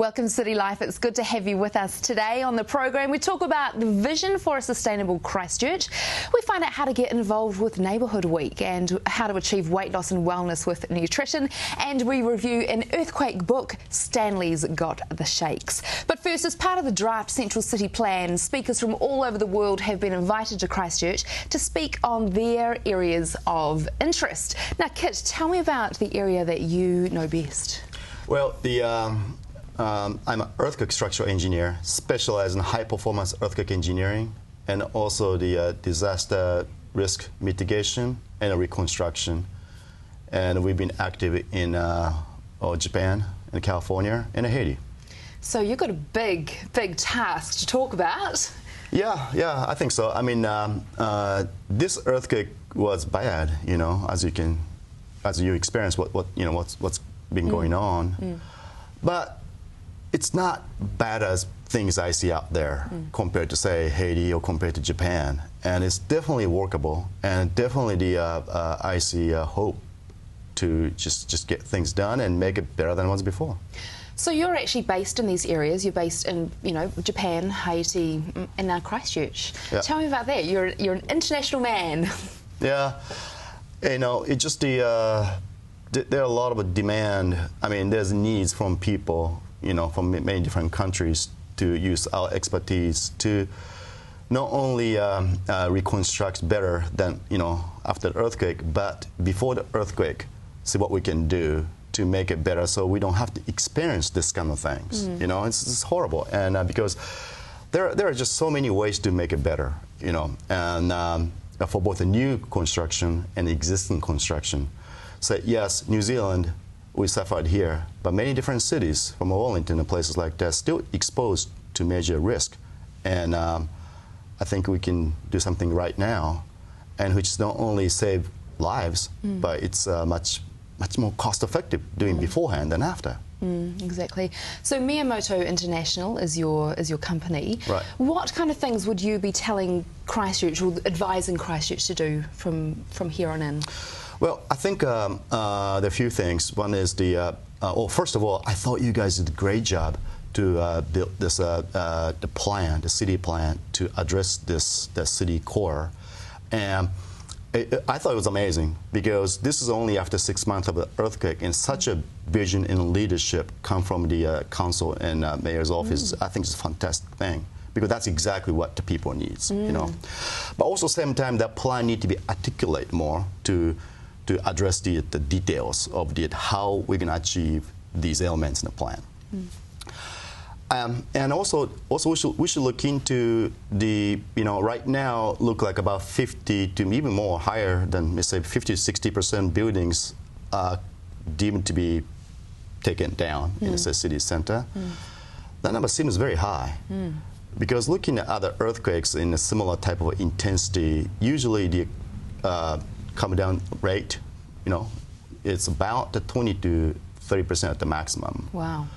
Welcome to City Life. It's good to have you with us today on the program. We talk about the vision for a sustainable Christchurch. We find out how to get involved with Neighbourhood Week and how to achieve weight loss and wellness with nutrition. And we review an earthquake book, Stanley's Got the Shakes. But first, as part of the draft Central City Plan, speakers from all over the world have been invited to Christchurch to speak on their areas of interest. Now, Kit, tell me about the area that you know best. Well, I'm an earthquake structural engineer, specialized in high-performance earthquake engineering, and also the disaster risk mitigation and reconstruction. And we've been active in Japan, and California, and Haiti. So you've got a big task to talk about. Yeah, I think so. I mean, this earthquake was bad, you know, as you experience what's been going on. But it's not bad as things I see out there compared to, say, Haiti or compared to Japan. And it's definitely workable, and definitely I see hope to just get things done and make it better than it was before. So you're actually based in these areas. You're based in, Japan, Haiti, and now Christchurch. Yeah. Tell me about that. You're an international man. Yeah, it's just there are a lot of demand. I mean, there's needs from people, from many different countries to use our expertise to not only reconstruct better than, after the earthquake, but before the earthquake, see what we can do to make it better so we don't have to experience this kind of things. It's horrible. And because there are just so many ways to make it better, and for both the new construction and existing construction. So yes, New Zealand, we suffered here, but many different cities from Wellington and places like that still exposed to major risk. And I think we can do something right now, and which not only save lives, but it's much more cost-effective doing beforehand than after. Exactly. So Miyamoto International is your company. Right. What kind of things would you be telling Christchurch or advising Christchurch to do from here on in? Well, I think there are a few things. One is first of all, I thought you guys did a great job to build this the city plan to address the city core, and I thought it was amazing because this is only after 6 months of the earthquake, and such a vision and leadership come from the council and mayor's office. I think it's a fantastic thing, because that's exactly what the people needs, But also, at the same time, that plan need to be articulated more to address the details of how we're going to achieve these elements in the plan. And also we should look into right now look like about 50 to even more higher than, let's say, 50 to 60% buildings are deemed to be taken down in the city center. That number seems very high. Because looking at other earthquakes in a similar type of intensity, usually the come down rate, it's about 20 to 30% at the maximum. Wow.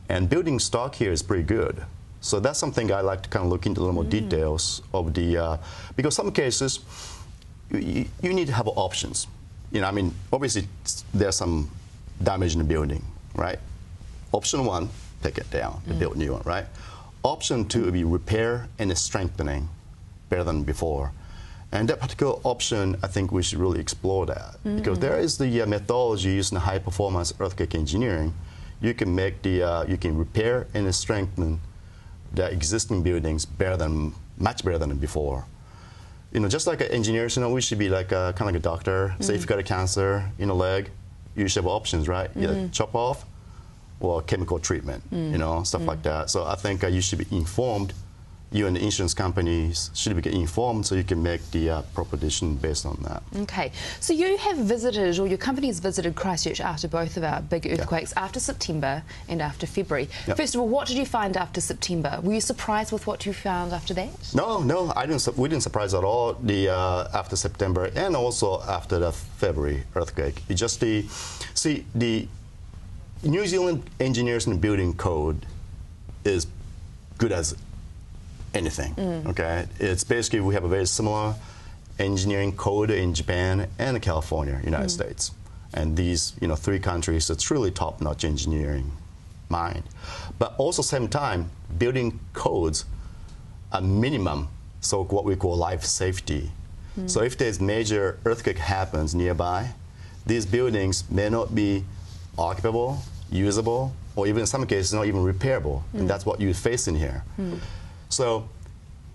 And building stock here is pretty good. So that's something I like to kind of look into a little more details of because some cases you need to have options. I mean, obviously there's some damage in the building, right? Option one, take it down and build a new one, right? Option two would be repair and strengthening better than before. And that particular option, I think we should really explore that, because there is the methodology used in high-performance earthquake engineering. You can make you can repair and strengthen the existing buildings much better than before. Just like engineers, we should be like kind of like a doctor. Say if you got a cancer in a leg, you should have options, right? Either chop off or chemical treatment, stuff like that. So I think you should be informed. You and the insurance companies should be informed so you can make the proper decision based on that. Okay, so you have visited, or your company has visited Christchurch after both of our big earthquakes, after September and after February. First of all, what did you find after September? Were you surprised with what you found after that? No, we didn't surprise at all after September and also after the February earthquake. It just the New Zealand engineers and building code is good as anything, okay? It's basically, we have a very similar engineering code in Japan and California, United States. And these, three countries, it's really top-notch engineering mind. But also same time, building codes are minimum, so what we call life safety. So if there's major earthquake happens nearby, these buildings may not be occupable, usable, or even in some cases not even repairable. And that's what you face in here. So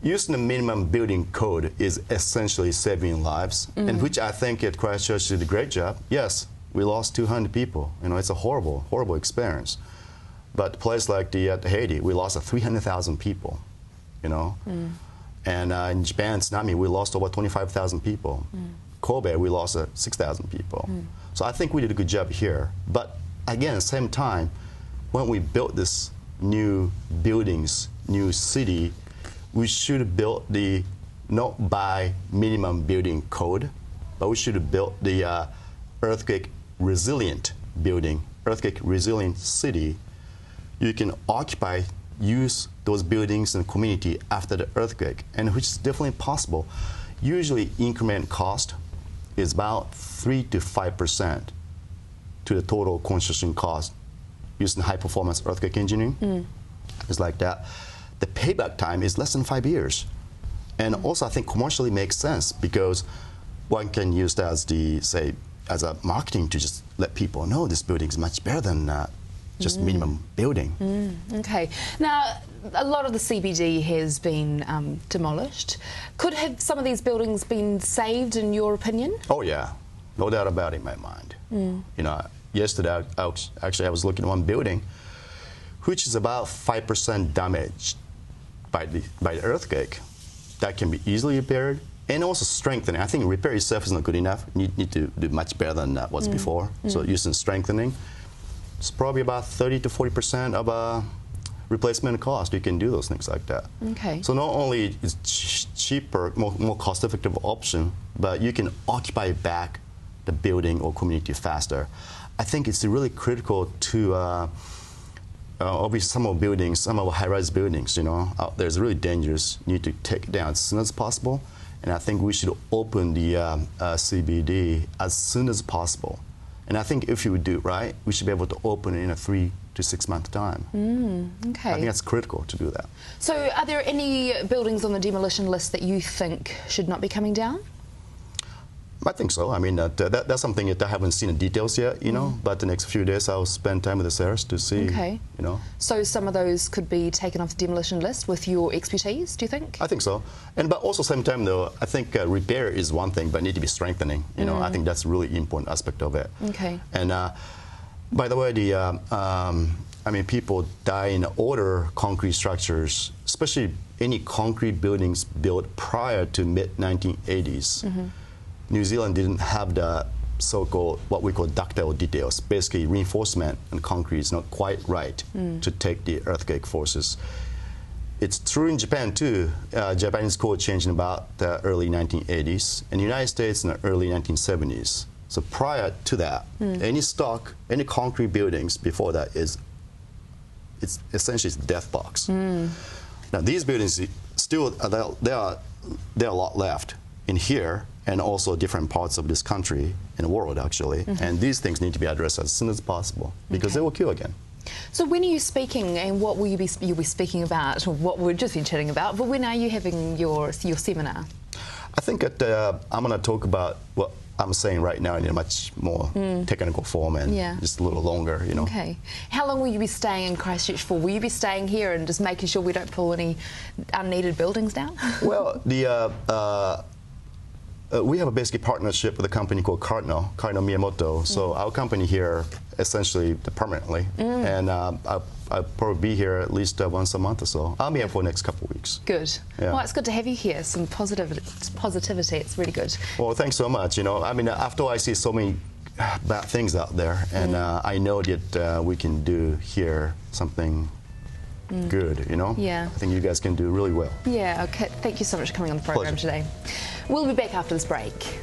using the minimum building code is essentially saving lives, and which I think at Christchurch did a great job. Yes, we lost 200 people. You know, it's a horrible, horrible experience. But a place like Haiti, we lost 300,000 people, you know. And in Japan, tsunami, we lost over 25,000 people. Kobe, we lost 6,000 people. So I think we did a good job here. But again, at the same time, when we built this new buildings, new city, we should have built the, not by minimum building code, but we should have built the earthquake resilient building, earthquake resilient city. You can occupy, use those buildings and community after the earthquake, and which is definitely possible. Usually increment cost is about 3 to 5% to the total construction cost using high performance earthquake engineering. It's like that. The payback time is less than 5 years. And also I think commercially makes sense because one can use that as the, say, as a marketing to just let people know this building is much better than just minimum building. Okay. Now, a lot of the CBD has been demolished. Could have some of these buildings been saved, in your opinion? Oh yeah, no doubt about it in my mind. You know, yesterday I was looking at one building, which is about 5% damaged by the earthquake. That can be easily repaired and also strengthening. I think repair itself is not good enough. You need to do much better than that was before. So using strengthening, it's probably about 30 to 40% of replacement cost. You can do those things like that. Okay. So not only is cheaper, more cost-effective option, but you can occupy back the building or community faster. I think it's really critical to obviously some of buildings, some of high-rise buildings, you know, out there is really dangerous. You need to take it down as soon as possible. And I think we should open the CBD as soon as possible. And I think if you would do it right, we should be able to open it in a 3 to 6 month time. Okay. I think that's critical to do that. So are there any buildings on the demolition list that you think should not be coming down? I think so. I mean, that's something that I haven't seen in details yet, you know, but the next few days I'll spend time with the Sarahs to see, you know. So some of those could be taken off the demolition list with your expertise, do you think? I think so. But also same time though, I think repair is one thing, but need to be strengthening, you know. I think that's a really important aspect of it. Okay. And by the way, I mean, people die in older concrete structures, especially any concrete buildings built prior to mid-1980s. New Zealand didn't have the so-called, what we call ductile details. Basically, reinforcement in concrete is not quite right to take the earthquake forces. It's true in Japan too. Japanese code changed in about the early 1980s, and the United States in the early 1970s. So prior to that, any concrete buildings before that it's essentially a death box. Now these buildings still, there are a lot left in here, and also different parts of this country and the world actually. And these things need to be addressed as soon as possible because they will kill again. So when are you speaking, and what will you'll be speaking about, or what we've just been chatting about, but when are you having your seminar? I think that I'm going to talk about what I'm saying right now in a much more technical form and just a little longer, you know. Okay. How long will you be staying in Christchurch for? Will you be staying here and just making sure we don't pull any unneeded buildings down? Well, we have a basic partnership with a company called Cardinal Miyamoto. So our company here essentially permanently, and I'll probably be here at least once a month or so. I'll be here for the next couple of weeks. Good. Yeah. Well, it's good to have you here. Some positivity. It's really good. Well, thanks so much. You know, I mean, after I see so many bad things out there, and I know that we can do here something good, you know? Yeah. I think you guys can do really well. Yeah, okay. Thank you so much for coming on the program today. We'll be back after this break.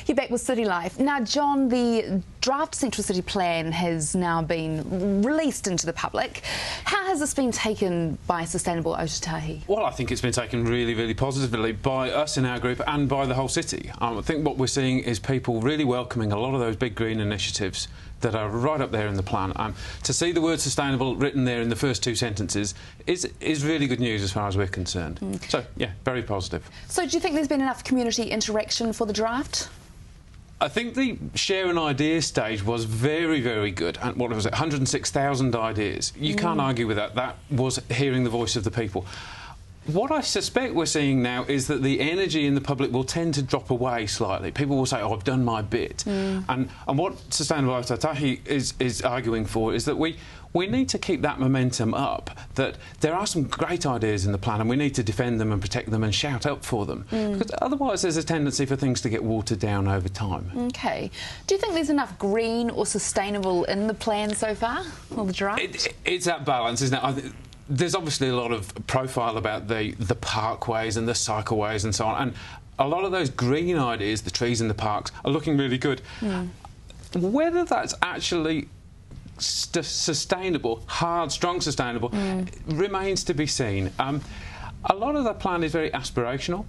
You're back with City Life. Now, John, the draft Central City Plan has now been released into the public. How has this been taken by Sustainable Otautahi? Well, I think it's been taken really, really positively by us in our group and by the whole city. I think what we're seeing is people really welcoming a lot of those big green initiatives that are right up there in the plan. To see the word sustainable written there in the first two sentences is really good news as far as we're concerned. So, yeah, very positive. So do you think there's been enough community interaction for the draft? I think the share an idea stage was very, very good. And what was it, 106,000 ideas. You can't argue with that. That was hearing the voice of the people. What I suspect we're seeing now is that the energy in the public will tend to drop away slightly. People will say, oh, I've done my bit. And what Sustainable Otautahi is arguing for is that we need to keep that momentum up, that there are some great ideas in the plan and we need to defend them and protect them and shout up for them. Because otherwise there's a tendency for things to get watered down over time. OK. Do you think there's enough green or sustainable in the plan so far, or the draft? It's that balance, isn't it? There's obviously a lot of profile about the parkways and the cycleways and so on, and a lot of those green ideas, the trees in the parks, are looking really good. Whether that's actually sustainable, hard, strong sustainable, remains to be seen. A lot of the plan is very aspirational.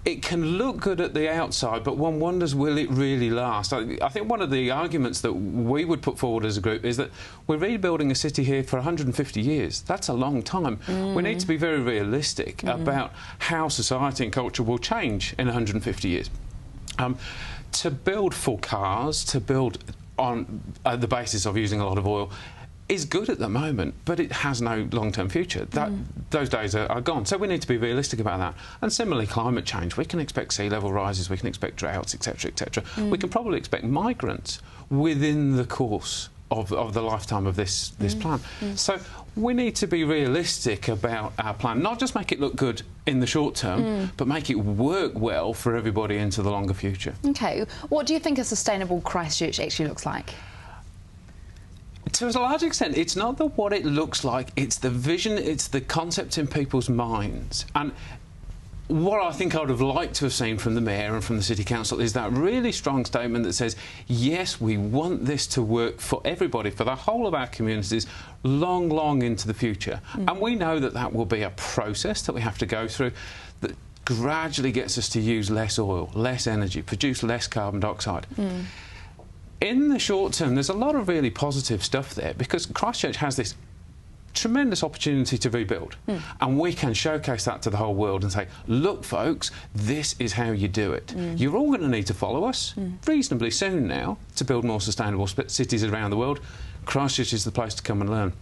It can look good at the outside, but one wonders, will it really last? I think one of the arguments that we would put forward as a group is that we're rebuilding a city here for 150 years. That's a long time. We need to be very realistic about how society and culture will change in 150 years. To build full cars, to build on the basis of using a lot of oil, is good at the moment, but it has no long-term future. Those days are gone. So we need to be realistic about that. And similarly, climate change. We can expect sea level rises, we can expect droughts, etc., etc. We can probably expect migrants within the course of the lifetime of this plan. So we need to be realistic about our plan, not just make it look good in the short term, but make it work well for everybody into the longer future. OK. What do you think a sustainable Christchurch actually looks like? To a large extent, it's not what it looks like, it's the vision, it's the concept in people's minds. And what I think I would have liked to have seen from the Mayor and from the City Council is that really strong statement that says, yes, we want this to work for everybody, for the whole of our communities, long, long into the future. And we know that that will be a process that we have to go through that gradually gets us to use less oil, less energy, produce less carbon dioxide. In the short term, there's a lot of really positive stuff there because Christchurch has this tremendous opportunity to rebuild, and we can showcase that to the whole world and say, look folks, this is how you do it. You're all going to need to follow us reasonably soon now to build more sustainable cities around the world. Christchurch is the place to come and learn.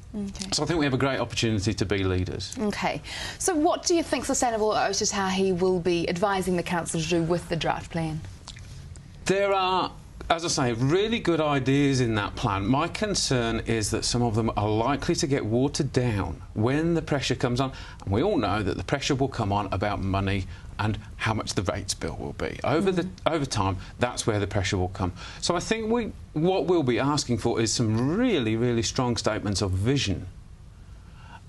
So I think we have a great opportunity to be leaders. OK. So what do you think Sustainable Otautahi will be advising the council to do with the draft plan? There are, as I say, really good ideas in that plan. My concern is that some of them are likely to get watered down when the pressure comes on. And we all know that the pressure will come on about money and how much the rates bill will be. Over time, that's where the pressure will come. So I think what we'll be asking for is some really, really strong statements of vision.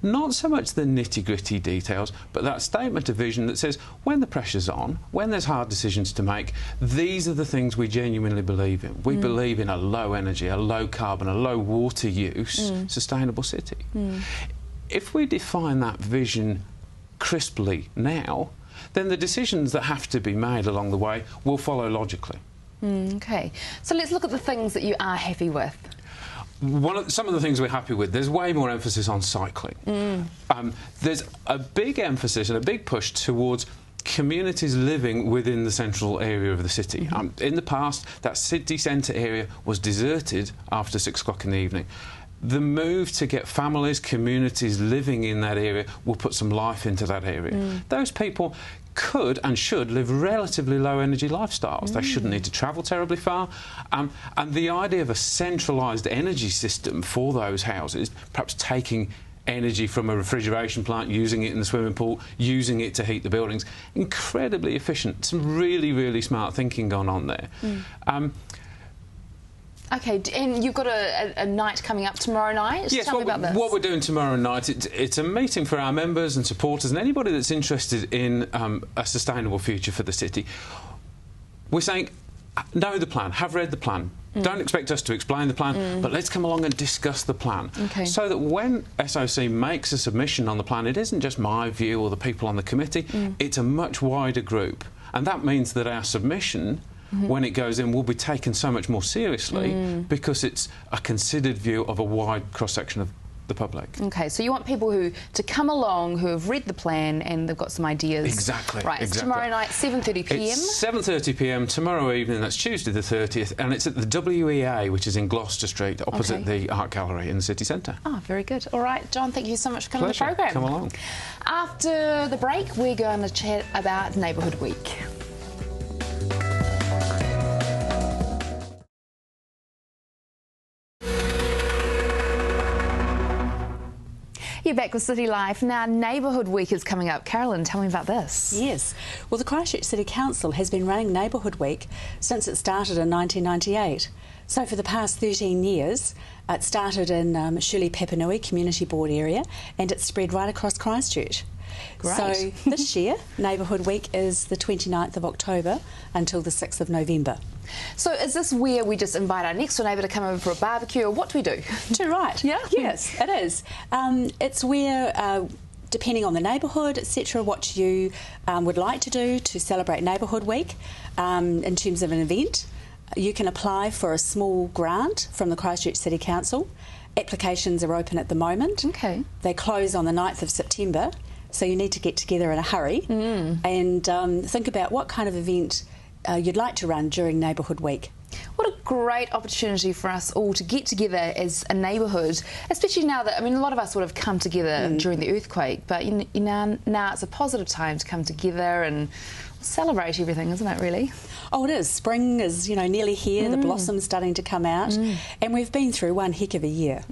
Not so much the nitty-gritty details, but that statement of vision that says, when the pressure's on, when there's hard decisions to make, these are the things we genuinely believe in. We believe in a low energy, a low carbon, a low water use, sustainable city. If we define that vision crisply now, then the decisions that have to be made along the way will follow logically. OK. So let's look at the things that you are happy with. Some of the things we're happy with, there's way more emphasis on cycling. There's a big emphasis and a big push towards communities living within the central area of the city. In the past, that city centre area was deserted after 6 o'clock in the evening. The move to get families, communities living in that area will put some life into that area. Those people could and should live relatively low energy lifestyles. They shouldn't need to travel terribly far. And the idea of a centralised energy system for those houses, perhaps taking energy from a refrigeration plant, using it in the swimming pool, using it to heat the buildings, incredibly efficient. Some really, really smart thinking going on there. OK, and you've got a night coming up tomorrow night? Yes, Tell me about this. What we're doing tomorrow night, it's a meeting for our members and supporters and anybody that's interested in a sustainable future for the city. we're saying, know the plan, have read the plan. Don't expect us to explain the plan, but let's come along and discuss the plan. Okay. So that when SOC makes a submission on the plan, it isn't just my view or the people on the committee, it's a much wider group. And that means that our submission, when it goes in, will be taken so much more seriously because it's a considered view of a wide cross-section of the public. Okay, so you want people to come along who have read the plan and they've got some ideas. Exactly. Right, it's exactly. tomorrow night, 7:30 p.m. It's 7:30 p.m. tomorrow evening, that's Tuesday the 30th, and it's at the WEA, which is in Gloucester Street, opposite the Art Gallery in the city centre. Oh, very good. All right, John, thank you so much for coming Pleasure. on the programme. Come along. After the break, we're going to chat about Neighbourhood Week. You're back with City Life. Now, Neighbourhood Week is coming up. Carolyn, tell me about this. Yes. Well, the Christchurch City Council has been running Neighbourhood Week since it started in 1998. So for the past 13 years, it started in Shirley Papanui Community Board area and it's spread right across Christchurch. Great. So this year, Neighbourhood Week is the 29th of October until the 6th of November. So is this where we just invite our next door neighbour to come over for a barbecue, or what do we do? Too right. Yeah? Yes, it is. It's where, depending on the neighbourhood, etc., what you would like to do to celebrate Neighbourhood Week in terms of an event. You can apply for a small grant from the Christchurch City Council. Applications are open at the moment. Okay. They close on the 9th of September, so you need to get together in a hurry and think about what kind of event you'd like to run during Neighbourhood Week. What a great opportunity for us all to get together as a neighbourhood, especially now that, I mean, a lot of us would have come together during the earthquake, but now it's a positive time to come together and celebrate everything, isn't it, really? Oh, it is. Spring is, nearly here. The blossom's starting to come out, and we've been through one heck of a year.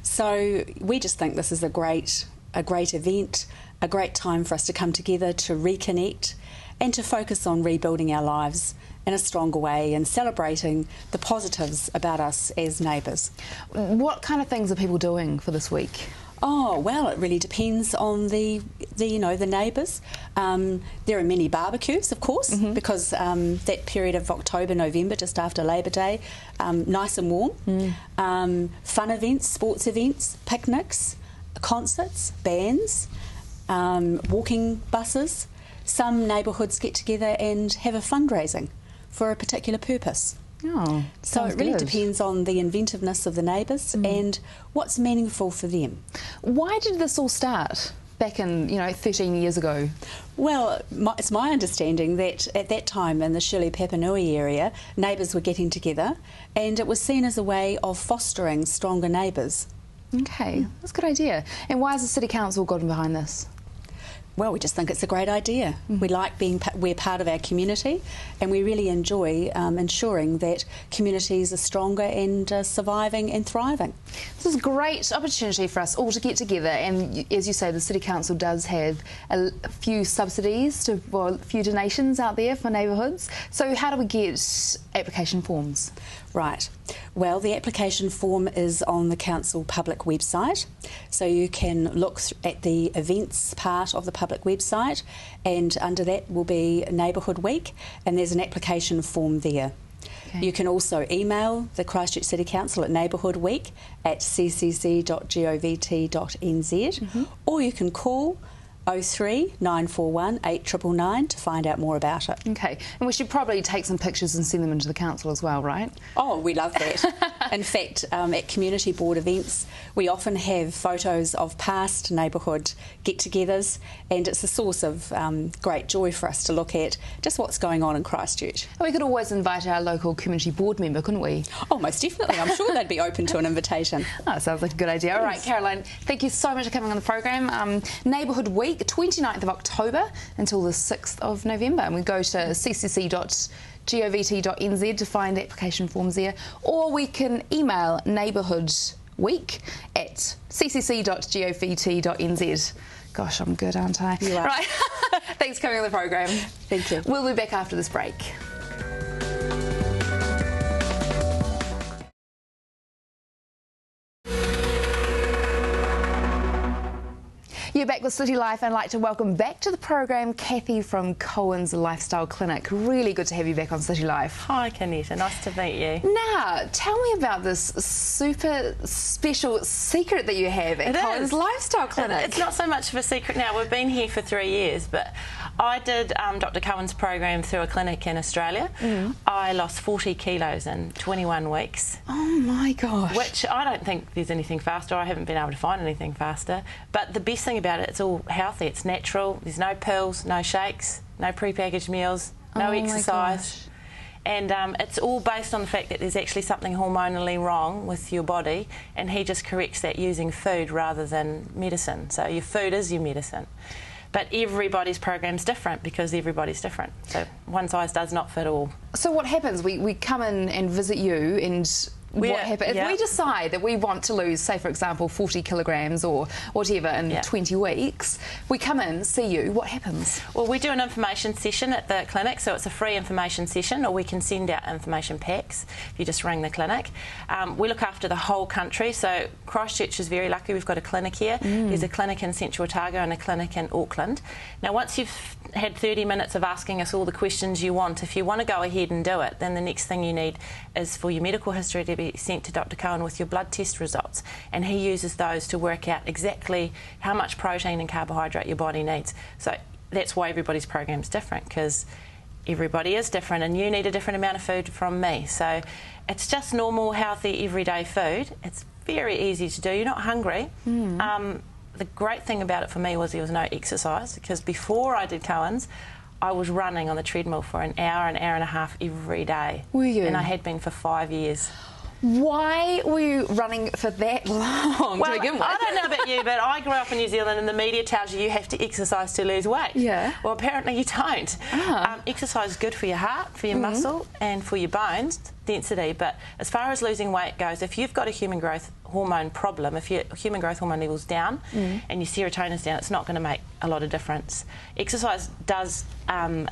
So we just think this is a great event, a great time for us to come together to reconnect and to focus on rebuilding our lives in a stronger way and celebrating the positives about us as neighbours. What kind of things are people doing for this week? Oh, well, it really depends on the neighbours. There are many barbecues, of course, because that period of October, November, just after Labour Day, nice and warm. Fun events, sports events, picnics, concerts, bands, walking buses. Some neighbourhoods get together and have a fundraising for a particular purpose. Oh, so it really depends on the inventiveness of the neighbours and what's meaningful for them. Why did this all start back in, 13 years ago? Well, it's my understanding that at that time in the Shirley Papanui area, neighbours were getting together and it was seen as a way of fostering stronger neighbours. Okay, that's a good idea. And why has the City Council gotten behind this? Well, we just think it's a great idea. We like we're part of our community and we really enjoy ensuring that communities are stronger and surviving and thriving. This is a great opportunity for us all to get together, and as you say, the City Council does have a few subsidies, a few donations out there for neighbourhoods. So how do we get application forms? Right. Well, the application form is on the council public website, so you can look at the events part of the public website, and under that will be Neighbourhood Week, and there's an application form there. Okay. You can also email the Christchurch City Council at neighbourhoodweek@ccc.govt.nz, or you can call 03 941 8999 to find out more about it. Okay, and we should probably take some pictures and send them into the council as well, right? Oh, we love that. In fact, at community board events, we often have photos of past neighbourhood get-togethers, and it's a source of great joy for us to look at just what's going on in Christchurch. And we could always invite our local community board member, couldn't we? Oh, most definitely. I'm sure they'd be open to an invitation. Oh, sounds like a good idea. All right, Caroline, thank you so much for coming on the programme. Neighbourhood Week, 29th of October until the 6th of November, and we go to ccc.govt.nz to find application forms there, or we can email neighbourhoodweek@ccc.govt.nz. Gosh, I'm good, aren't I? You are. Right. Thanks for coming on the programme. Thank you. We'll be back after this break. You're back with City Life, and I'd like to welcome back to the program Kathy from Cohen's Lifestyle Clinic. Really good to have you back on City Life. Hi, Kaneta. Nice to meet you. Now, tell me about this super special secret that you have at Cohen's Lifestyle Clinic. It's not so much of a secret now. We've been here for 3 years, but I did Dr. Cohen's program through a clinic in Australia. I lost 40 kilos in 21 weeks. Oh my gosh. Which I don't think there's anything faster. I haven't been able to find anything faster. But the best thing about it, it's all healthy. It's natural. There's no pills, no shakes, no prepackaged meals, no exercise. And it's all based on the fact that there's actually something hormonally wrong with your body, and he just corrects that using food rather than medicine. So your food is your medicine. But everybody's program's different because everybody's different. So one size does not fit all. So what happens? We come in and visit you, and what happens? If we decide that we want to lose, say for example, 40 kilograms or whatever in 20 weeks, we come in, see you, what happens? Well, we do an information session at the clinic, so it's a free information session, or we can send out information packs if you just ring the clinic. We look after the whole country, so Christchurch is very lucky. We've got a clinic here. There's a clinic in Central Otago and a clinic in Auckland. Now, once you've had 30 minutes of asking us all the questions you want, if you want to go ahead and do it, then the next thing you need is for your medical history to be sent to Dr. Cohen with your blood test results, and he uses those to work out exactly how much protein and carbohydrate your body needs. So that's why everybody's program is different, because everybody is different and you need a different amount of food from me. So it's just normal, healthy, everyday food. It's very easy to do. You're not hungry. The great thing about it for me was there was no exercise, because before I did Cohen's, I was running on the treadmill for an hour and a half every day. Were you? And I had been for 5 years. Why were you running for that long to begin with? I don't know about you, but I grew up in New Zealand and the media tells you have to exercise to lose weight. Yeah. Well, apparently you don't. Exercise is good for your heart, for your muscle and for your bones density, but as far as losing weight goes, if you've got a human growth hormone problem, if your human growth hormone level's down and your serotonin's down, it's not going to make a lot of difference. Exercise does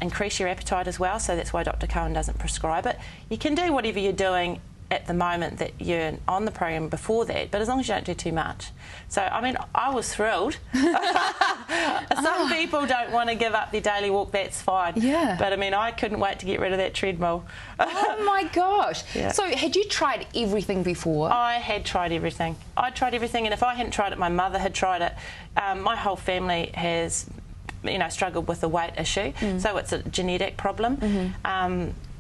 increase your appetite as well, so that's why Dr. Cohen doesn't prescribe it. You can do whatever you're doing at the moment that you're on the program before that, but as long as you don't do too much. So, I mean, I was thrilled. Some people don't want to give up their daily walk, that's fine. Yeah. But, I mean, I couldn't wait to get rid of that treadmill. Oh, my gosh. Yeah. So, had you tried everything before? I had tried everything. I'd tried everything, and if I hadn't tried it, my mother had tried it. My whole family has, you know, struggled with the weight issue, so it's a genetic problem.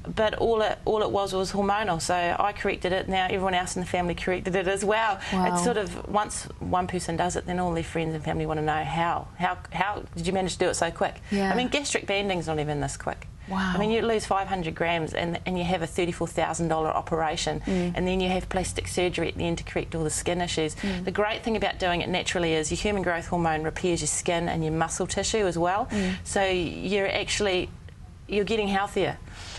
But all it was hormonal, so I corrected it. Now everyone else in the family corrected it as well. Wow. It's sort of, once one person does it, then all their friends and family want to know how did you manage to do it so quick? Yeah. I mean, gastric banding's not even this quick. Wow. I mean, you lose 500 grams and you have a $34,000 operation, and then you have plastic surgery at the end to correct all the skin issues. The great thing about doing it naturally is your human growth hormone repairs your skin and your muscle tissue as well. So you're getting healthier.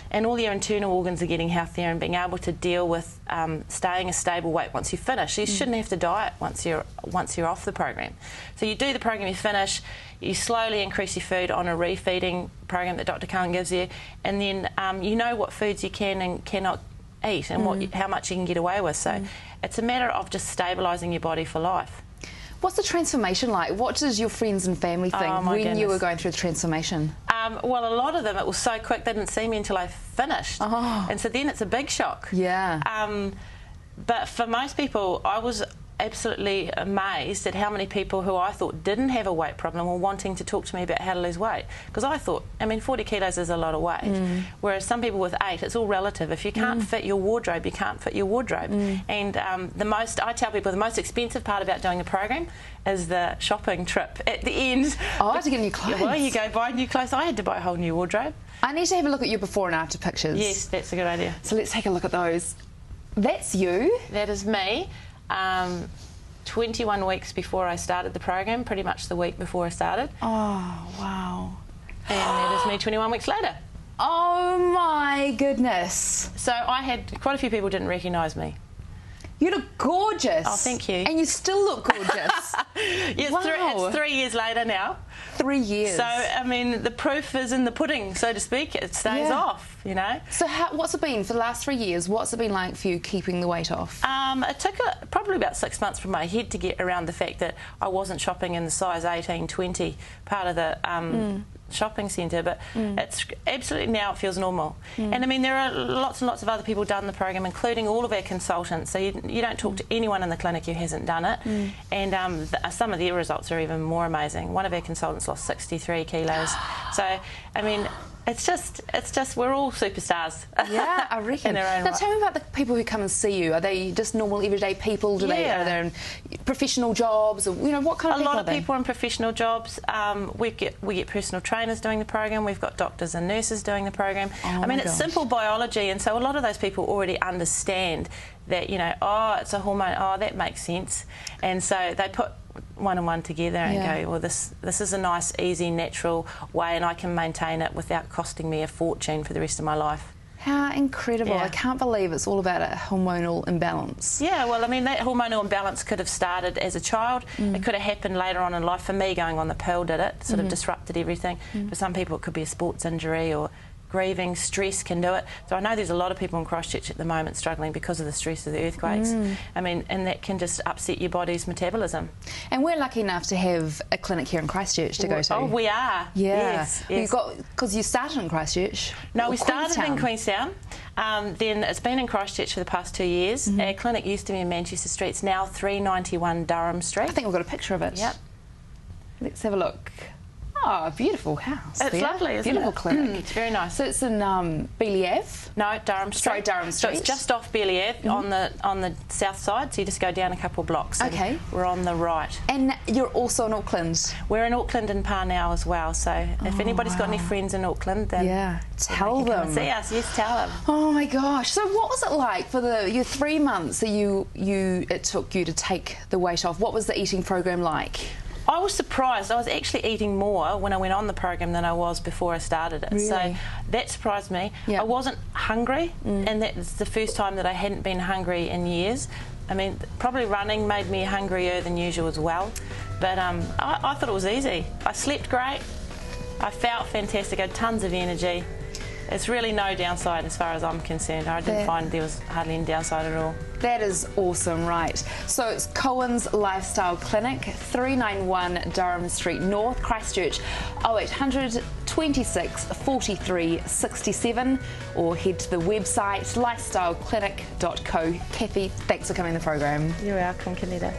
And all your internal organs are getting healthier and being able to deal with staying a stable weight once you finish. You shouldn't have to diet once you're off the program. So you do the program, you finish, you slowly increase your food on a refeeding program that Dr. Cohen gives you, and then you know what foods you can and cannot eat and how much you can get away with. So it's a matter of just stabilising your body for life. What's the transformation like? What does your friends and family think when you were going through the transformation? Well, a lot of them, it was so quick, they didn't see me until I finished. And so then it's a big shock. Yeah. But for most people, I was absolutely amazed at how many people who I thought didn't have a weight problem were wanting to talk to me about how to lose weight. Because I thought, I mean, 40 kilos is a lot of weight. Whereas some people with 8, it's all relative. If you can't fit your wardrobe, you can't fit your wardrobe. And I tell people the most expensive part about doing a program is the shopping trip at the end. Oh, to get new clothes. Well, you go buy new clothes. I had to buy a whole new wardrobe. I need to have a look at your before and after pictures. Yes, that's a good idea. So let's take a look at those. That's you. That is me. 21 weeks before I started the program, pretty much the week before I started. Oh, wow. And that is me 21 weeks later. Oh, my goodness. So I had quite a few people didn't recognise me. You look gorgeous. Oh, thank you. And you still look gorgeous. It's 3 years later now. 3 years. So, I mean, the proof is in the pudding, so to speak. It stays off, you know. So what's it been for the last 3 years? What's it been like for you keeping the weight off? It took probably about 6 months for my head to get around the fact that I wasn't shopping in the size 18, 20 part of the shopping centre, but it's absolutely, now it feels normal. And I mean, there are lots and lots of other people done the program, including all of our consultants, so you don't talk to anyone in the clinic who hasn't done it. And some of their results are even more amazing. One of our consultants lost 63 kilos. So I mean, it's just we're all superstars. Yeah, I reckon. In our own now right. tell me about the people who come and see you. Are they just normal everyday people? Are they in professional jobs, or what kind of people A lot are of they? people in professional jobs. We get personal trainers doing the program. We've got doctors and nurses doing the program. Oh, I mean, it's simple biology, and so a lot of those people already understand that, oh, it's a hormone. Oh, that makes sense. And so they put one and one together and go, well, this is a nice, easy, natural way, and I can maintain it without costing me a fortune for the rest of my life. How incredible. Yeah. I can't believe it's all about a hormonal imbalance. Yeah, well, I mean, that hormonal imbalance could have started as a child. It could have happened later on in life. For me, going on the pill did it, sort of disrupted everything. For some people, it could be a sports injury or grieving, stress can do it. So I know there's a lot of people in Christchurch at the moment struggling because of the stress of the earthquakes. I mean, and that can just upset your body's metabolism. And we're lucky enough to have a clinic here in Christchurch to go to. Oh, we are. Yeah. Yes. Because you started in Christchurch. No, we Queenstown. started in Queenstown. Then it's been in Christchurch for the past 2 years. Our clinic used to be in Manchester Street. It's now 391 Durham Street. I think we've got a picture of it. Yep. Let's have a look. Oh, beautiful house. It's lovely, isn't beautiful it? clinic. It's very nice. So it's in Beeley Ave? No, Durham Street. Sorry, Durham So Street. it's just off Beeley Ave on the south side. So you just go down a couple of blocks. And Okay. we're on the right. And you're also in Auckland. We're in Auckland and Parnell as well. So if anybody's got any friends in Auckland, then tell they can come them. and see us. Yes, tell them. Oh my gosh! So what was it like for your 3 months that it took you to take the weight off? What was the eating program like? I was surprised. I was actually eating more when I went on the program than I was before I started it. Really? So that surprised me. Yeah. I wasn't hungry, and that's the first time that I hadn't been hungry in years. I mean, probably running made me hungrier than usual as well. But I thought it was easy. I slept great. I felt fantastic. I had tons of energy. It's really no downside as far as I'm concerned. I didn't find there was hardly any downside at all. That is awesome, right? So it's Cohen's Lifestyle Clinic, 391 Durham Street North, Christchurch, 0800 26 43 67, or head to the website lifestyleclinic.co. Kathy, thanks for coming to the program. You're welcome, Kaneda.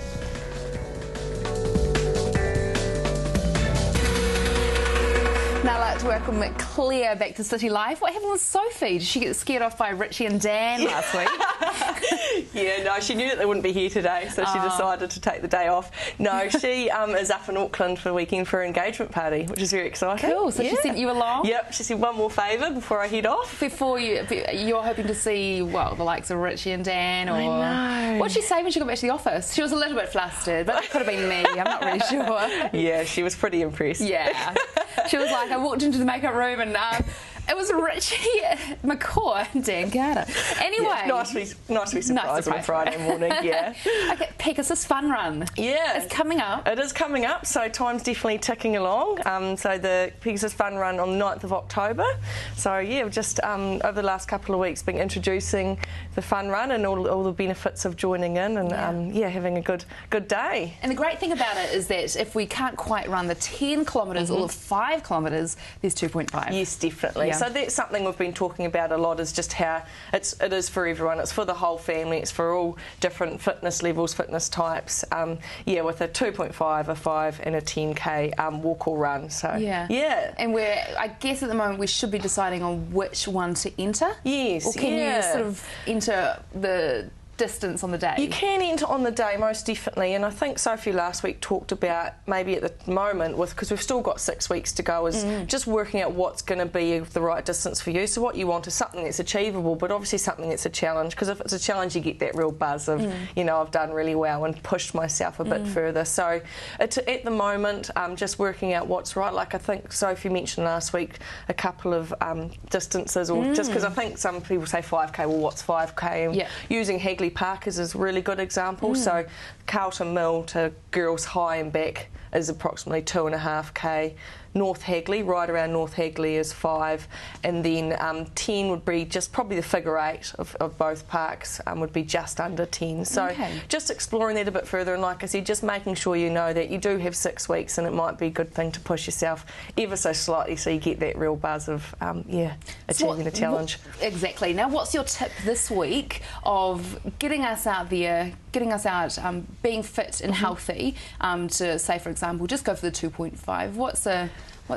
Now I'd like to welcome Claire back to City Life. What happened with Sophie? Did she get scared off by Richie and Dan last week? Yeah, no, she knew that they wouldn't be here today, so she decided to take the day off. No, she is up in Auckland for the weekend for her engagement party, which is very exciting. Cool, so she sent you along? Yep, she said one more favour before I head off. Before you're hoping to see, well, the likes of Richie and Dan, or... I know. What did she say when she got back to the office? She was a little bit flustered, but it could have been me, I'm not really sure. Yeah, she was pretty impressed. Yeah. She was like, I walked into the makeup room and it was Richie McCaw and Dan Carter. Anyway. Yeah, nice to be surprised on a Friday morning, yeah. Okay, Pegasus Fun Run. Yeah. It's coming up. It is coming up, so time's definitely ticking along. So the Pegasus Fun Run on the 9th of October. So yeah, we've just over the last couple of weeks been introducing the fun run and all the benefits of joining in and having a good day. And the great thing about it is that if we can't quite run the 10 kilometres or the 5 kilometres, there's 2.5. Yes, definitely. Yeah. So that's something we've been talking about a lot, is just how it is for everyone. It's for the whole family. It's for all different fitness levels, fitness types. With a 2.5, a 5 and a 10k walk or run. So yeah. And I guess at the moment we should be deciding on which one to enter. Yes. Or can you sort of enter the distance on the day? You can enter on the day, most definitely, and I think Sophie last week talked about maybe at the moment, because we've still got 6 weeks to go, is just working out what's going to be the right distance for you. So what you want is something that's achievable, but obviously something that's a challenge, because if it's a challenge you get that real buzz of, I've done really well and pushed myself a bit further. So at the moment, just working out what's right. Like I think Sophie mentioned last week a couple of distances, or just because I think some people say 5k, well what's 5k, and using Hagley Hagley Park is a really good example. So Carlton Mill to Girls High and back is approximately 2.5k. North Hagley, right around North Hagley, is 5, and then 10 would be just probably the figure 8 of both parks would be just under 10. So just exploring that a bit further, and like I said, just making sure you know that you do have 6 weeks, and it might be a good thing to push yourself ever so slightly so you get that real buzz of achieving the challenge. Exactly. Now, what's your tip this week of getting us out there, getting us out, being fit and healthy, to say, for example, just go for the 2.5? What's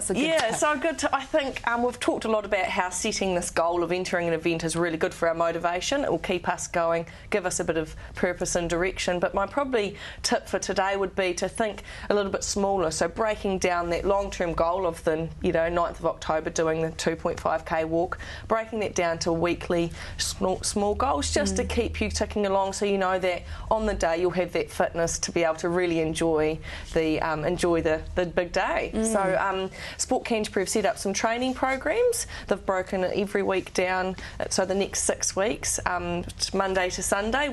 a good tip? So good. I think we've talked a lot about how setting this goal of entering an event is really good for our motivation. It will keep us going, give us a bit of purpose and direction. But my probably tip for today would be to think a little bit smaller. So breaking down that long-term goal of the 9th of October doing the 2.5k walk, breaking that down to weekly small goals just to keep you ticking along, so you know that on the day you'll have that fitness to be able to really enjoy the big day. So Sport Canterbury have set up some training programs. They've broken it every week down, so the next 6 weeks, Monday to Sunday,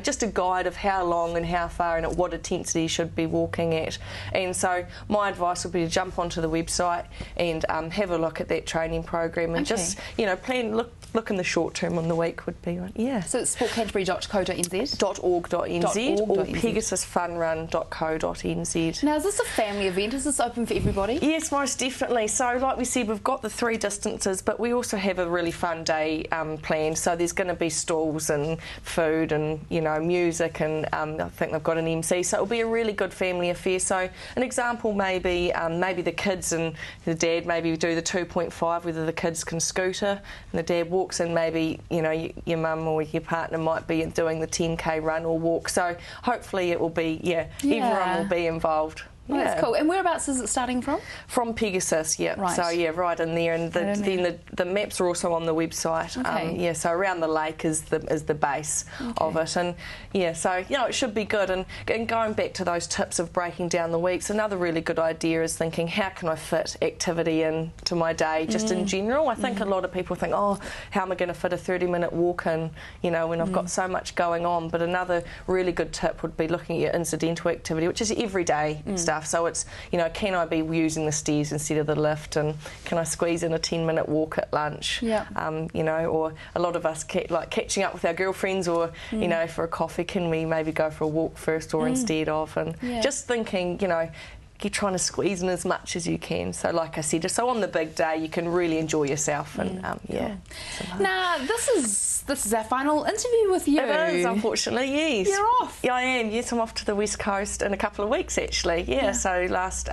just a guide of how long and how far and at what intensity you should be walking at. And so my advice would be to jump onto the website and have a look at that training program and just plan, look in the short term on the week would be So it's sportcanterbury.co.nz? .org.nz or pegasusfunrun.co.nz. Now, is this a family event? Is this open for everybody? Yes, most definitely. So like we said, we've got the 3 distances, but we also have a really fun day planned. So there's going to be stalls and food and music, and I think they've got an MC, so it'll be a really good family affair. So an example maybe the kids and the dad maybe do the 2.5, whether the kids can scooter and the dad walks, and maybe your mum or your partner might be doing the 10k run or walk. So hopefully it will be everyone will be involved. Oh, that's cool. And whereabouts is it starting from? From Pegasus, Right. So right in there, and then the maps are also on the website. Okay. So around the lake is the base of it, and so it should be good. And going back to those tips of breaking down the weeks, another really good idea is thinking, how can I fit activity into my day, just in general. I think a lot of people think, oh, how am I going to fit a 30-minute walk in, when I've got so much going on. But another really good tip would be looking at your incidental activity, which is everyday stuff. So it's, can I be using the stairs instead of the lift, and can I squeeze in a 10-minute walk at lunch? Or a lot of us catching up with our girlfriends, or for a coffee, can we maybe go for a walk first or instead of, and just thinking, you're trying to squeeze in as much as you can. So like I said, just so on the big day you can really enjoy yourself. And Now this is our final interview with you. It is, unfortunately, yes. You're off. Yeah, I am. Yes, I'm off to the West Coast in a couple of weeks actually. So last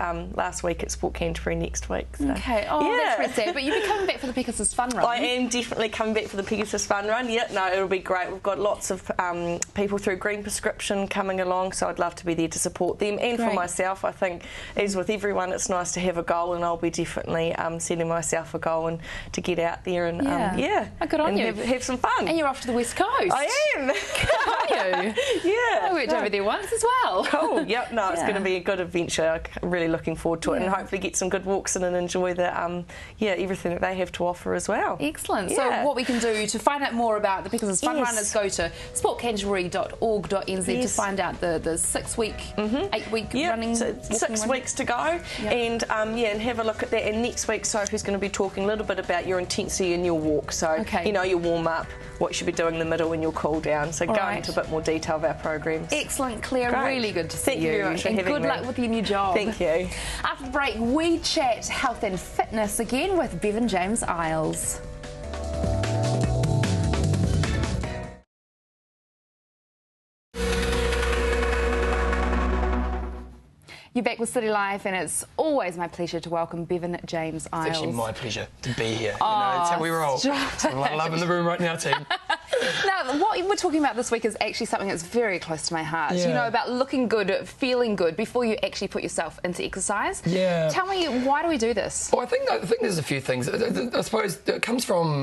week at Sport Canterbury, next week. So. Okay. Oh, that's pretty sad. But you'll be coming back for the Pegasus Fun Run. I am definitely coming back for the Pegasus Fun Run. No, it'll be great. We've got lots of people through Green Prescription coming along, so I'd love to be there to support them. And for myself, I think, as with everyone, it's nice to have a goal, and I'll be definitely setting myself a goal and to get out there and good on you. Have some fun. And you're off to the West Coast. I am. Good on you. I went over there once as well. Cool. Yep. No, it's going to be a good adventure. I'm really looking forward to it, and hopefully get some good walks in and enjoy the everything that they have to offer as well. Excellent. So what we can do to find out more about the Pegasus Fun Run is go to sportcanterbury.org.nz to find out the 6-week, 8-week running. So 6 weeks to go, and have a look at that. And next week Sophie's going to be talking a little bit about your intensity in your walk. So your warm up, what you should be doing in the middle and your cool down. So go into a bit more detail of our programs. Excellent, Claire. Great. Really good to see you. Thank you very much for having me. And good luck with your new job. Thank you. After the break, we chat health and fitness again with Bevan James Eyles. You're back with City Life, and it's always my pleasure to welcome Bevan James Eyles. It's actually my pleasure to be here. That's how we roll. There's a lot of love in the room right now, team. Now, what we're talking about this week is actually something that's very close to my heart. About looking good, feeling good before you actually put yourself into exercise. Tell me, why do we do this? Well, I think there's a few things. I suppose it comes from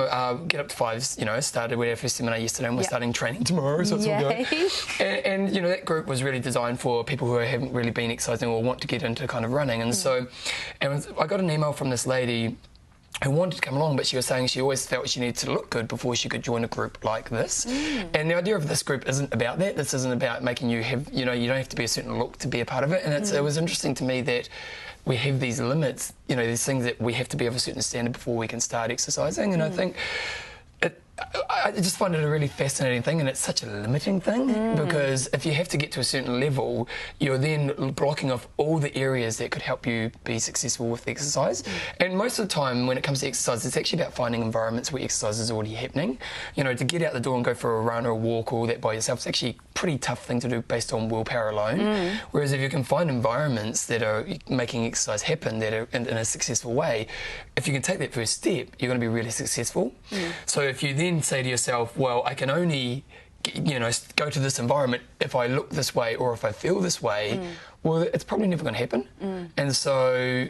Get Up to Fives. Started with our first seminar yesterday, and we're starting training tomorrow, so it's all good. And that group was really designed for people who haven't really been exercising or want to get into kind of running. And so, I got an email from this lady who wanted to come along, but she was saying she always felt she needed to look good before she could join a group like this. And the idea of this group isn't about that. This isn't about making you have, you don't have to be a certain look to be a part of it. And it was interesting to me that we have these limits, these things that we have to be of a certain standard before we can start exercising. And I think I just find it a really fascinating thing, and it's such a limiting thing because if you have to get to a certain level, you're then blocking off all the areas that could help you be successful with exercise. And most of the time when it comes to exercise, it's actually about finding environments where exercise is already happening. To get out the door and go for a run or a walk or all that by yourself is actually a pretty tough thing to do based on willpower alone. Whereas if you can find environments that are making exercise happen that are in a successful way, if you can take that first step, you're going to be really successful. So if you then say to yourself, well, I can only go to this environment if I look this way or if I feel this way, well, it's probably never going to happen. And so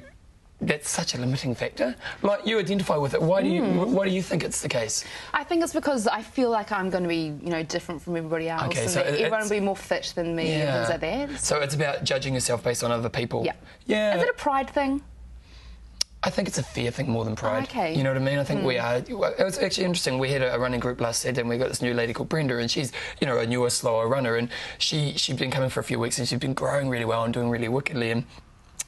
that's such a limiting factor. Like, you identify with it. Why do you think it's the case? I think it's because I feel like I'm going to be, different from everybody else. Okay, and so that everyone will be more fit than me and things like that. So it's about judging yourself based on other people. Yeah. Is it a pride thing? I think it's a fear thing more than pride. Okay. You know what I mean? I think we are. It was actually interesting. We had a running group last Saturday, and we got this new lady called Brenda, and she's, a newer, slower runner, and she'd been coming for a few weeks, and she's been growing really well and doing really wickedly. And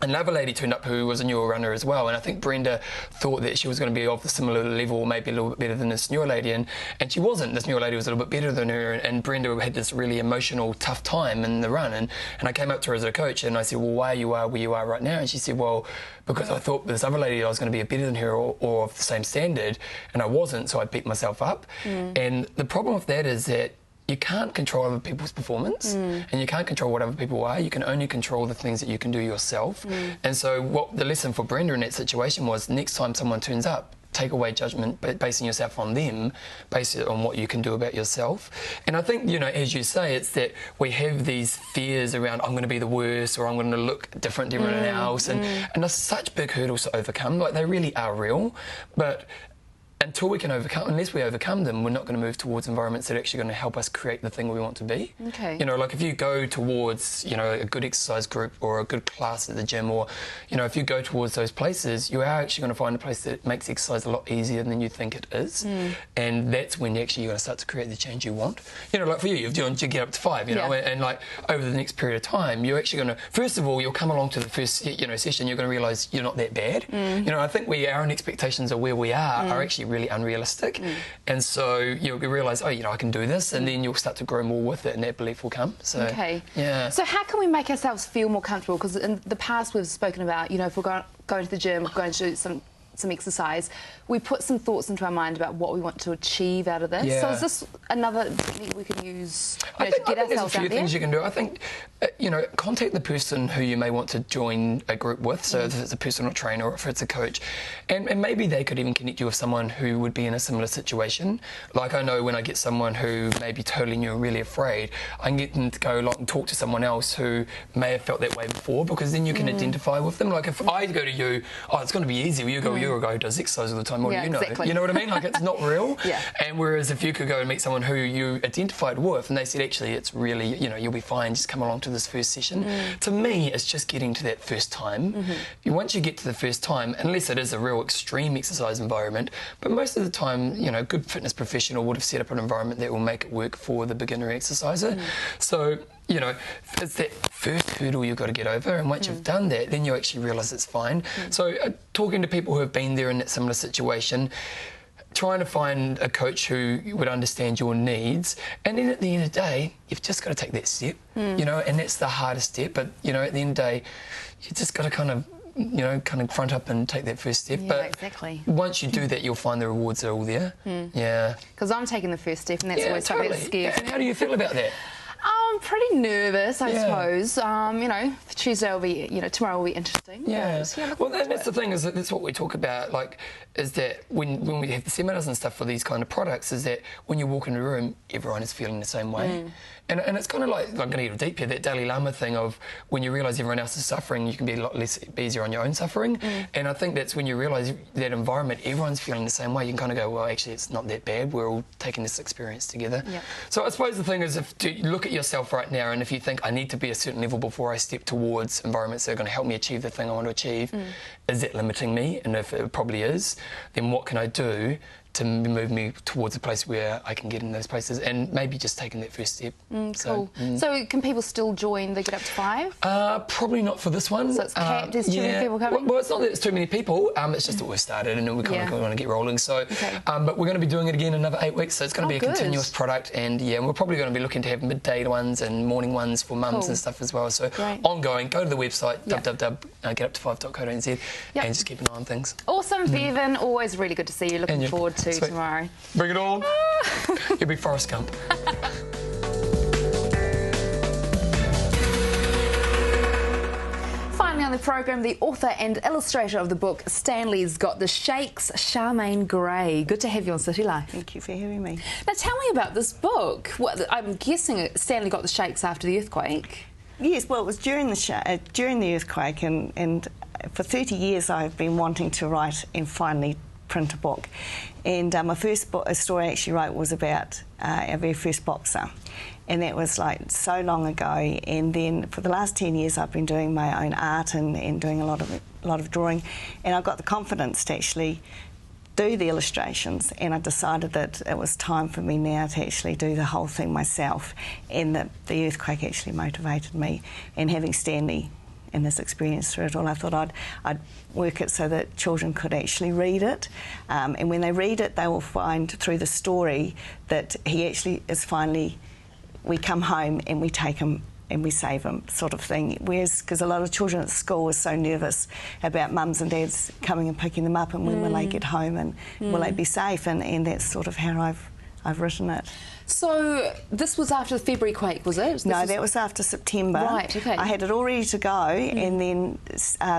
another lady turned up who was a newer runner as well, and I think Brenda thought that she was going to be of the similar level, or maybe a little bit better than this newer lady, and she wasn't. This newer lady was a little bit better than her, and Brenda had this really emotional, tough time in the run, and I came up to her as a coach, and I said, well, why are you where you are right now? And she said, well, because I thought this other lady I was going to be better than her or of the same standard, and I wasn't, so I beat myself up. And the problem with that is that you can't control other people's performance and you can't control what other people are. You can only control the things that you can do yourself. And so what the lesson for Brenda in that situation was, next time someone turns up, take away judgment, basing yourself on them, base it on what you can do about yourself. And I think, as you say, it's that we have these fears around, I'm going to be the worst, or I'm going to look different to everyone else. And there's such big hurdles to overcome. Like, they really are real. But unless we overcome them, we're not going to move towards environments that are actually going to help us create the thing we want to be. Okay. Like if you go towards, a good exercise group or a good class at the gym, or, if you go towards those places, you are actually going to find a place that makes exercise a lot easier than you think it is. And that's when you're going to start to create the change you want. Like for you get up to 5, and like over the next period of time, you're actually going to, first of all, you'll come along to the first, session, you're going to realise you're not that bad. I think our own expectations of where we are actually really unrealistic, and so you'll realise, I can do this, and then you'll start to grow more with it, and that belief will come. So, So how can we make ourselves feel more comfortable? Because in the past we've spoken about, if we're going to the gym, going to do some exercise, we put some thoughts into our mind about what we want to achieve out of this. So is this another technique we can use to get ourselves out there? There's a few things you can do. I think, contact the person who you may want to join a group with, so if it's a personal trainer or if it's a coach, and maybe they could even connect you with someone who would be in a similar situation. Like, I know when I get someone who may be totally new and really afraid, I can get them to go and talk to someone else who may have felt that way before, because then you can identify with them. Like, if I go to you, it's going to be easy, you go, you're a guy who does exercise all the time, what do you know? Exactly. You know what I mean? Like, it's not real. And whereas if you could go and meet someone who you identified with and they said, actually, it's really, you'll be fine, just come along to this first session. To me, it's just getting to that first time. Once you get to the first time, unless it is a real extreme exercise environment, but most of the time, a good fitness professional would have set up an environment that will make it work for the beginner exerciser. So, it's that first hurdle you've got to get over, and once you've done that, then you actually realise it's fine. So talking to people who have been there in that similar situation, trying to find a coach who would understand your needs, and then at the end of the day, you've just got to take that step, and that's the hardest step, but, at the end of the day, you just got to kind of front up and take that first step. But once you do that, you'll find the rewards are all there. Because I'm taking the first step, and that's always something that's scary. And how do you feel about that? I'm pretty nervous, I suppose. Tuesday will be, tomorrow will be interesting. Well, that's the thing, is that that's what we talk about, is that when we have the seminars and stuff for these kind of products, is that when you walk in the room, everyone is feeling the same way. And it's kind of like, I'm going to get deep here, that Dalai Lama thing of when you realise everyone else is suffering, you can be a lot less easier on your own suffering. And I think that's when you realise that environment, everyone's feeling the same way. You can kind of go, well, actually, it's not that bad. We're all taking this experience together. So I suppose the thing is, if you look at yourself right now, and if you think I need to be a certain level before I step towards environments that are going to help me achieve the thing I want to achieve, is that limiting me? And if it probably is, then what can I do to move me towards a place where I can get in those places, and maybe just taking that first step. Cool. So can people still join the Get Up to 5? Probably not for this one. So it's capped, there's too many people coming? Well, it's not that it's too many people, it's just that we've started and we kind of want to get rolling. So, but we're going to be doing it again in another 8 weeks, so it's going to be a continuous product, and we're probably going to be looking to have midday ones and morning ones for mums and stuff as well. So ongoing, go to the website, www.getup to5.co.nz, and just keep an eye on things. Awesome, Bevan, always really good to see you. Looking forward to tomorrow. Bring it on. You'll be Forrest Gump. Finally on the program, the author and illustrator of the book Stanley's Got the Shakes, Charmaine Gray. Good to have you on City Life. Thank you for having me. Now tell me about this book. I'm guessing Stanley got the shakes after the earthquake. Yes, well, it was during the earthquake, and for 30 years I've been wanting to write and finally print a book. And my first story I actually wrote was about our very first boxer, and that was like so long ago. And then for the last 10 years I've been doing my own art and doing a lot of drawing, and I got the confidence to actually do the illustrations, and I decided that it was time for me now to actually do the whole thing myself, and that the earthquake actually motivated me, and having Stanley and his experience through it all, I thought I'd work it so that children could actually read it, and when they read it they will find through the story that he actually is finally, we come home and we take him and we save him, sort of thing. Whereas, because a lot of children at school are so nervous about mums and dads coming and picking them up, and when will they get home, and will they be safe, and that's sort of how I've written it. So this was after the February quake, was it? No, that was after September. Right, okay. I had it all ready to go, and then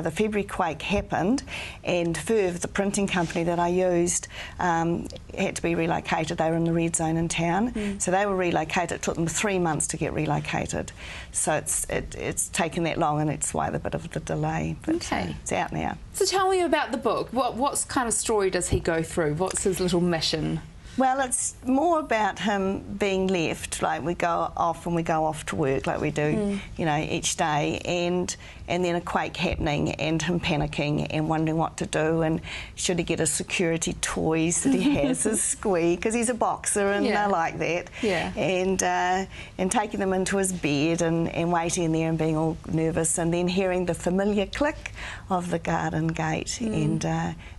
the February quake happened, and Ferv, the printing company that I used, had to be relocated. They were in the red zone in town, so they were relocated. It took them 3 months to get relocated, so it's taken that long, and it's why the bit of the delay. But it's out now. So tell me about the book. What kind of story does he go through? What's his little mission? Well, it's more about him being left, like we go off to work, like we do, you know, each day, and then a quake happening, and him panicking and wondering what to do, and should he get his security toys that he has, his squeak, because he's a boxer and I like that, and taking them into his bed and waiting in there and being all nervous, and then hearing the familiar click of the garden gate, and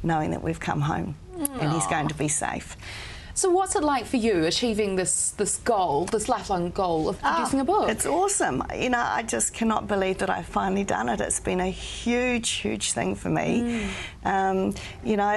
knowing that we've come home and he's going to be safe. So what's it like for you achieving this goal, this lifelong goal of producing a book? It's awesome. You know, I just cannot believe that I've finally done it. It's been a huge, huge thing for me. You know,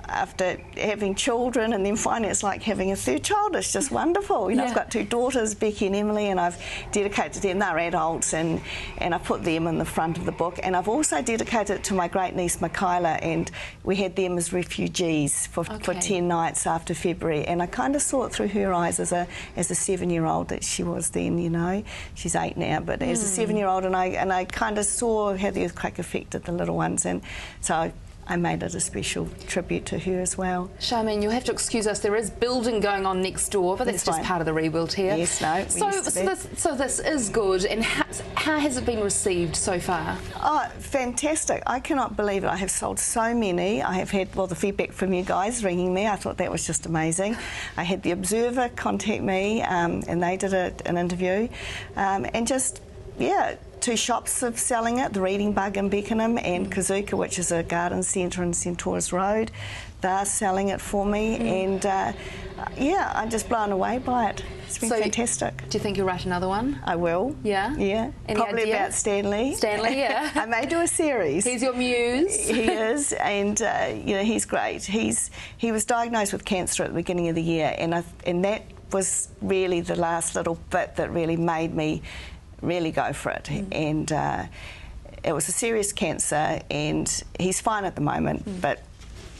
after having children, and then finally it's like having a third child. It's just wonderful. You know, I've got 2 daughters, Becky and Emily, and I've dedicated them. They're adults, and I put them in the front of the book. And I've also dedicated it to my great niece Michaela, and we had them as refugees for 10 nights after February, and I kind of saw it through her eyes as a 7-year-old that she was then. You know, she's 8 now, but as a 7-year-old, and I kind of saw how the earthquake affected the little ones, and so I made it a special tribute to her as well. Charmaine, you'll have to excuse us. There is building going on next door, but that's just part of the rebuild here. Yes, no. So this is good. And how has it been received so far? Oh, fantastic! I cannot believe it. I have sold so many. I have had the feedback from you guys ringing me. I thought that was just amazing. I had the Observer contact me, and they did an interview, and just 2 shops of selling it, the Reading Bug in Beckenham and Kazuka, which is a garden centre in Centaurus Road. They're selling it for me, and I'm just blown away by it. It's been fantastic. Do you think you'll write another one? I will. Yeah? Yeah. Any Probably idea? about Stanley. Stanley, yeah. I may do a series. He's your muse. He is, and you know, he's great. He was diagnosed with cancer at the beginning of the year, and that was really the last little bit that really made me really go for it. And it was a serious cancer, and he's fine at the moment,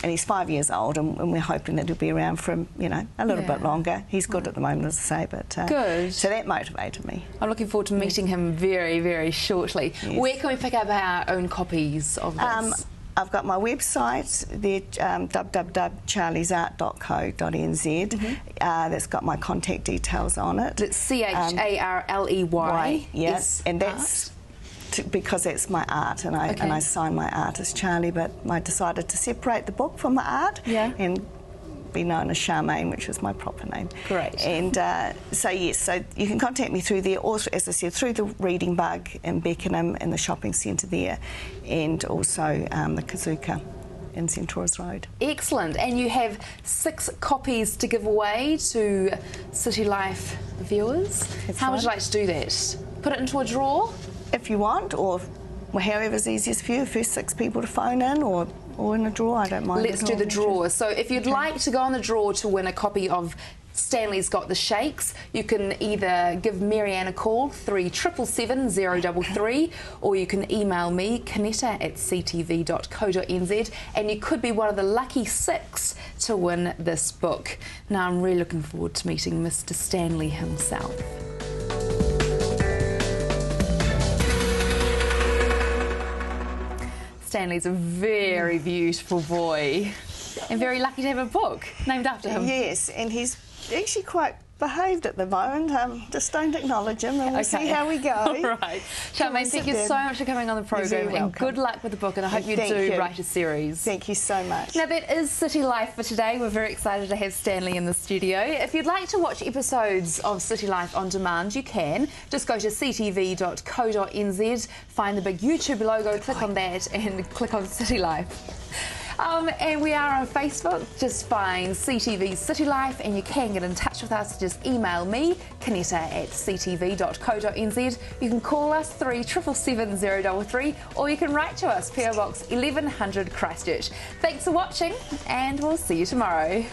and he's 5 years old, and we're hoping that he'll be around for a little bit longer. He's good at the moment, as I say, but good. So that motivated me. I'm looking forward to meeting him very, very shortly. Yes. Where can we pick up our own copies of this? I've got my website, the www.charliesart.co.nz. That's got my contact details on it. It's CHARLEY. Yes, and that's because it's my art, and I sign my art as Charlie. But I decided to separate the book from my art and be known as Charmaine, which is my proper name. Great. And so yes, so you can contact me through there, or as I said, through the Reading Bug in Beckenham in the shopping centre there, and also the Kazuka in Centaurus Road. Excellent. And you have 6 copies to give away to City Life viewers. How would you like to do that? Put it into a draw? If you want, or however's easiest for you, first 6 people to phone in, or in a draw, I don't mind. Let's do the draw. So if you'd like to go on the draw to win a copy of Stanley's Got the Shakes, you can either give Marianne a call, 3777 033, or you can email me, canetta@ctv.co.nz, and you could be one of the lucky 6 to win this book. Now, I'm really looking forward to meeting Mr. Stanley himself. Stanley's a very beautiful boy and very lucky to have a book named after him. Yes, and he's actually quite behaved at the moment. Just don't acknowledge him, and we'll see how we go. All right. Charmaine, thank you so much for coming on the programme, and good luck with the book, and I hope you do write a series. Thank you so much. Now, that is City Life for today. We're very excited to have Stanley in the studio. If you'd like to watch episodes of City Life on demand, you can. Just go to ctv.co.nz, find the big YouTube logo, click on that, and click on City Life. And we are on Facebook. Just find CTV City Life, and you can get in touch with us. Just email me, canetta@ctv.co.nz. You can call us 3777 033, or you can write to us, PO Box 1100 Christchurch. Thanks for watching, and we'll see you tomorrow.